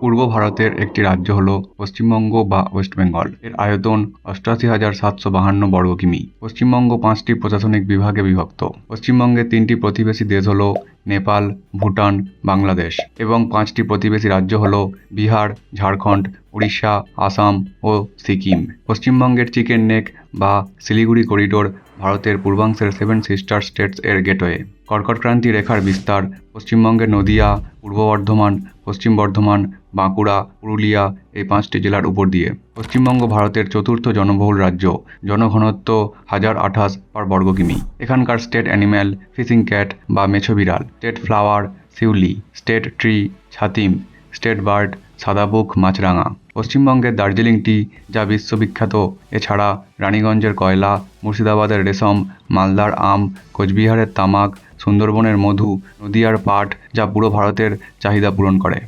পূর্ব ভারতের একটি রাজ্য হল পশ্চিমবঙ্গ বা ওয়েস্ট বেঙ্গল। এর আয়তন ৮৮,৭৫২ বর্গ কিমি। পশ্চিমবঙ্গ ৫টি প্রশাসনিক বিভাগে বিভক্ত। পশ্চিমবঙ্গের ৩টি প্রতিবেশী দেশ হল নেপাল, ভুটান, বাংলাদেশ এবং ৫টি প্রতিবেশী রাজ্য হল বিহার, ঝাড়খণ্ড, উড়িষ্যা, আসাম ও সিকিম। পশ্চিমবঙ্গের চিকেন নেক বা শিলিগুড়ি করিডোর ভারতের পূর্বাংশের সেভেন সিস্টার স্টেটস এর গেটওয়ে। কর্কটক্রান্তি রেখার বিস্তার পশ্চিমবঙ্গের নদিয়া, পূর্ব বর্ধমান, পশ্চিম বর্ধমান, বাঁকুড়া, পুরুলিয়া এই ৫টি জেলার উপর দিয়ে। পশ্চিমবঙ্গ ভারতের চতুর্থ জনবহুল রাজ্য, জনঘনত্ব ১,০২৮ পার বর্গ কিমি। এখানকার স্টেট অ্যানিম্যাল ফিশিং ক্যাট বা মেছো বিড়াল, স্টেট ফ্লাওয়ার শিউলি, স্টেট ট্রি ছাতিম, স্টেট বার্ড সাদাবুক মাছরাঙা। পশ্চিমবঙ্গের দার্জিলিং টি যা বিশ্ববিখ্যাত, এছাড়া রানীগঞ্জের কয়লা, মুর্শিদাবাদের রেশম, মালদার আম, কোচবিহারের তামাক, সুন্দরবনের মধু, নদিয়ার পাট যা পুরো ভারতের চাহিদা পূরণ করে।